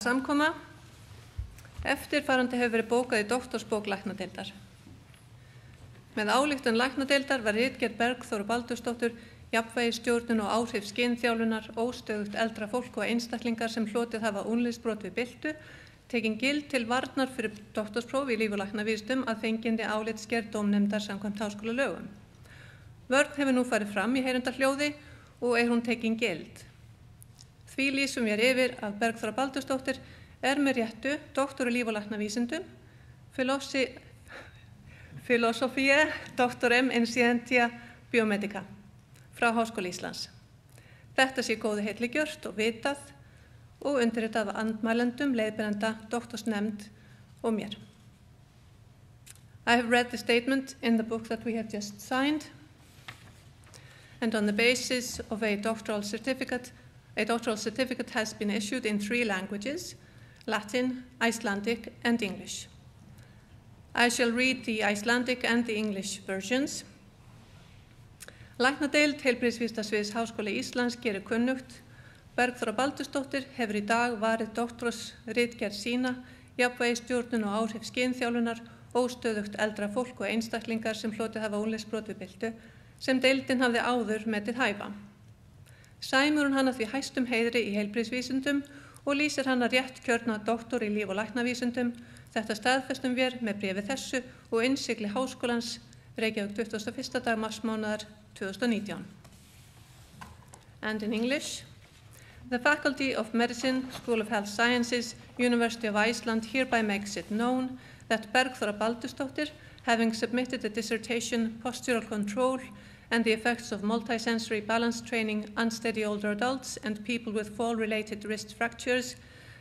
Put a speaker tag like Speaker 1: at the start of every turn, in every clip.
Speaker 1: samkoma. Eftirfarandi hefur verið bókað í doktorsbók læknadeildar. Með ályktun læknadeildar var ritgerð Bergþóru Baldursdóttur Jafnvægisstjórnun og áhrif skynþjálfunar, óstöðugt eldra fólk og einstaklingar sem hlotið hafa úrliðsbrot við byltu, tekin gild til varnar fyrir doktorspróf í líf- og læknavísindum að fenginni álitsgerð dómnefndar samkvæmt háskólalögum. Vörn hefur nú farið fram í heyrendarhljóði og hún tekin gild. Því lýsum ég yfir að Bergþóra Baldursdóttir með réttu doktor í líf- og læknavísindum, Filosofie Doctorem in Scientia Biomedica frá Háskóla Íslands. Þetta sé góðu heilli gjört og vitað og undirritað af andmælendum, leiðbeinanda, doktorsnefnd og mér. I have read the statement in the book that we have just signed, and on the basis of a doctoral certificate has been issued in 3 languages, Latin, Icelandic, and English. I shall read the Icelandic and the English versions. Læknadeild Heilbrigðisvísindasviðs Háskóla Íslands gerir kunnugt. Bergþóra Baldursdóttir hefur í dag varið doktorsritgerð sína, Jafnvægisstjórnun og áhrif skynþjálfunar, óstöðugt eldra fólk og einstaklingar sem hlotið hafa úrliðsbrot við byltu, sem deildin hafði áður metið hæfa. Sæmur hún hana því hæstum heiðri í heilbrigðisvísindum og lýsir hana rétt kjörna doktor í líf- og læknavísindum. Þetta staðfestum við með bréfi þessu og innsigli Háskólans Reykjavík 21. dag marsmánaðar 2019. And in English, the Faculty of Medicine, School of Health Sciences, University of Iceland hereby makes it known that Bergþóra Baldursdóttir, having submitted a dissertation, Postural Control and the Effects of Multisensory Balance Training, Unsteady Older Adults and People with Fall-Related Wrist Fractures,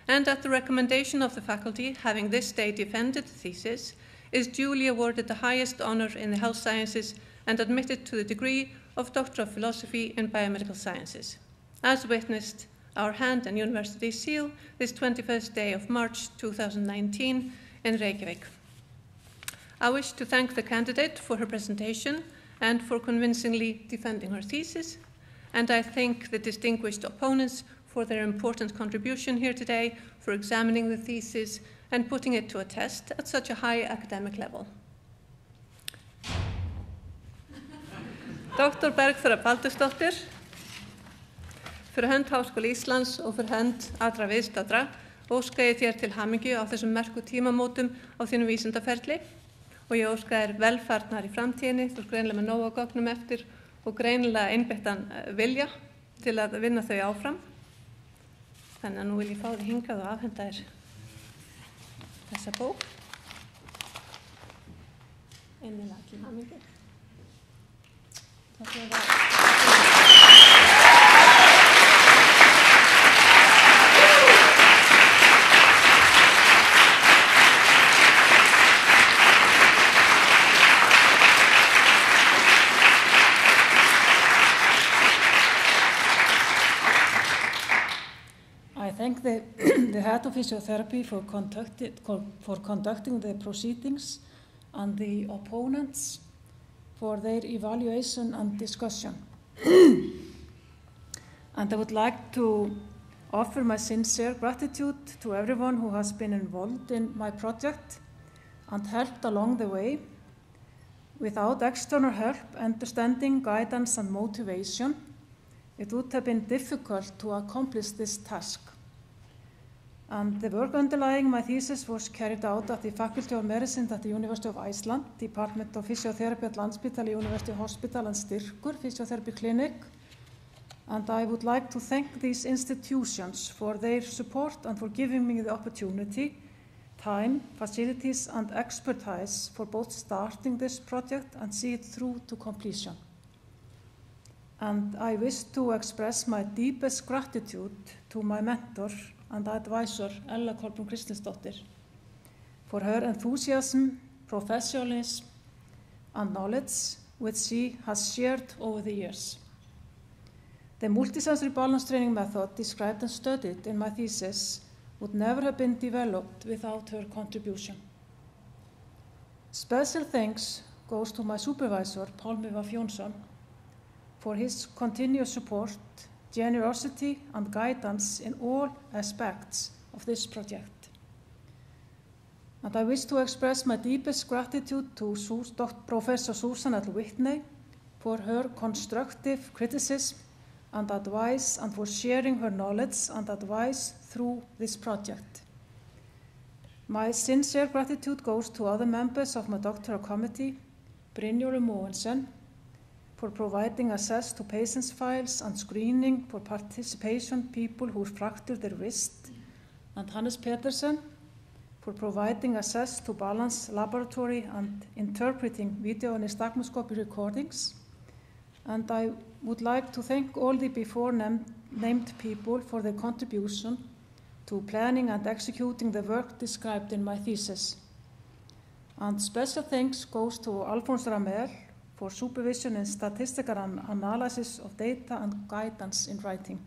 Speaker 1: and at the recommendation of the faculty, having this day defended the thesis, is duly awarded the highest honor in the health sciences and admitted to the degree of Doctor of Philosophy in Biomedical Sciences, as witnessed our hand and university seal this 21st day of March 2019 in Reykjavík. I wish to thank the candidate for her presentation and for convincingly defending her thesis, and I thank the distinguished opponents for their important contribution here today, for examining the thesis and putting it to a test at such a high academic level. Dr. Bergþóra Baldursdóttir, fyrir hönd Háskóla Íslands og fyrir hönd allra viðstaddra, óska ég þér til hamingju á þessum merku tímamótum á þínum vísindaferli og ég óska þér velfarnar í framtíðinni. Þú ert greinilega með nóg á gögnum eftir og greinilega einbeittan vilja til að vinna þau áfram. Þannig að nú vil ég fá þig hingað og afhenda þér þessa bók. Innilega til hamingju. Takk fyrir það.
Speaker 2: I thank the head of physiotherapy for conducting the proceedings and the opponents for their evaluation and discussion. And I would like to offer my sincere gratitude to everyone who has been involved in my project and helped along the way. Without external help, understanding, guidance, and motivation, it would have been difficult to accomplish this task. And the work underlying my thesis was carried out at the Faculty of Medicine at the University of Iceland, Department of Physiotherapy at Landspítali University Hospital and Styrkur Physiotherapy Clinic. And I would like to thank these institutions for their support and for giving me the opportunity, time, facilities, and expertise for both starting this project and see it through to completion. And I wish to express my deepest gratitude to my mentor and advisor, Ella Kolbrún Kristinsdóttir, for her enthusiasm, professionalism, and knowledge which she has shared over the years. The multisensory balance training method described and studied in my thesis would never have been developed without her contribution. Special thanks goes to my supervisor, Pálmi Vaff Jónsson, for his continuous support, generosity, and guidance in all aspects of this project. And I wish to express my deepest gratitude to Professor Susan L. Whitney for her constructive criticism and advice and for sharing her knowledge and advice through this project. My sincere gratitude goes to other members of my doctoral committee, Brynjólfur Mogensen, for providing access to patients' files and screening for participation people who fractured their wrist, and Hannes Petersen for providing access to Balance Laboratory and interpreting video nystagmoscopy recordings. And I would like to thank all the before named people for their contribution to planning and executing the work described in my thesis. And special thanks goes to Alphonse Ramel for supervision in statistical analysis of data and guidance in writing.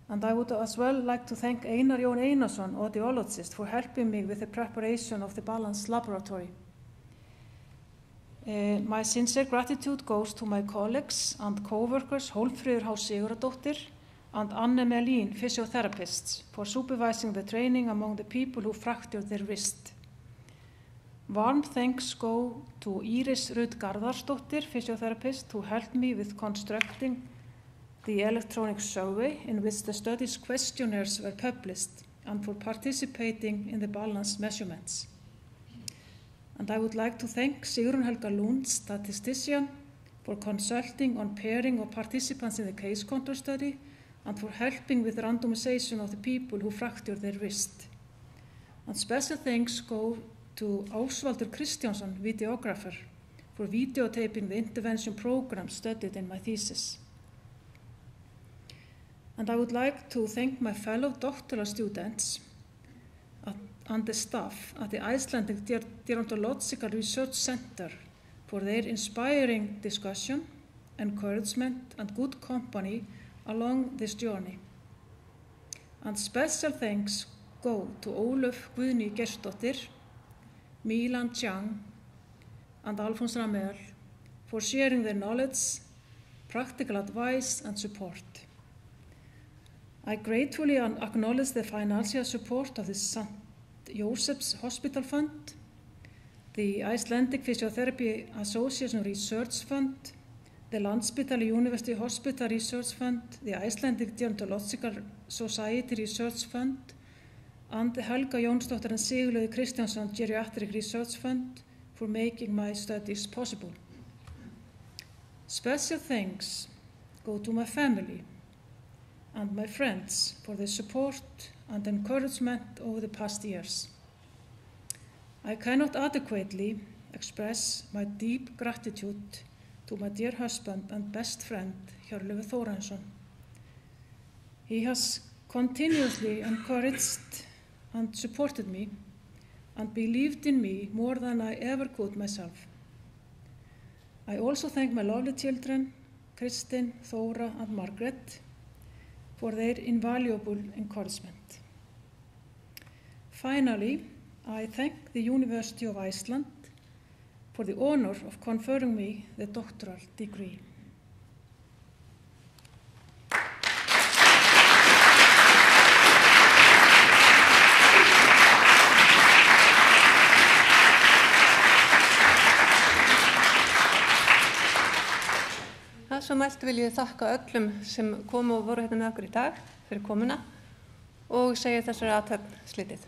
Speaker 2: And I would as well like to thank Einar Jón Einarsson, audiologist, for helping me with the preparation of the Balance Laboratory. My sincere gratitude goes to my colleagues and co-workers Hólmfríður H. Sigurðardóttir and Anne Melin, physiotherapists, for supervising the training among the people who fractured their wrist. Warm thanks go to Iris Rut Garðarsdóttir, physiotherapist, who helped me with constructing the electronic survey in which the study's questionnaires were published and for participating in the balance measurements. And I would like to thank Sigrun Helga Lund, statistician, for consulting on pairing of participants in the case control study and for helping with randomization of the people who fractured their wrist. And special thanks go to Ásvaldur Kristjánsson, videographer, for videotaping the intervention program studied in my thesis. And I would like to thank my fellow doctoral students and the staff at the Icelandic Gerontological Research Center for their inspiring discussion, encouragement, and good company along this journey. And special thanks go to Ólöf Guðný Geirsdóttir, Milan Chang, and Alphonse Ramel for sharing their knowledge, practical advice, and support. I gratefully acknowledge the financial support of the St. Joseph's Hospital Fund, the Icelandic Physiotherapy Association Research Fund, the Landspítali University Hospital Research Fund, the Icelandic Gerontological Society Research Fund, and the Helga Jónsdóttir and Sigurlaugur Kristjánsson Geriatric Research Fund for making my studies possible. Special thanks go to my family and my friends for their support and encouragement over the past years. I cannot adequately express my deep gratitude to my dear husband and best friend, Hjörleifur Þórarinsson. He has continuously encouraged and supported me and believed in me more than I ever could myself. I also thank my lovely children, Kristin, Þóra, and Margaret, for their invaluable encouragement. Finally, I thank the University of Iceland for the honor of conferring me the doctoral degree.
Speaker 1: Svo mælt vil ég þakka öllum sem komu og voru hérna með okkur í dag fyrir komuna og segja þessari athöfn slitið.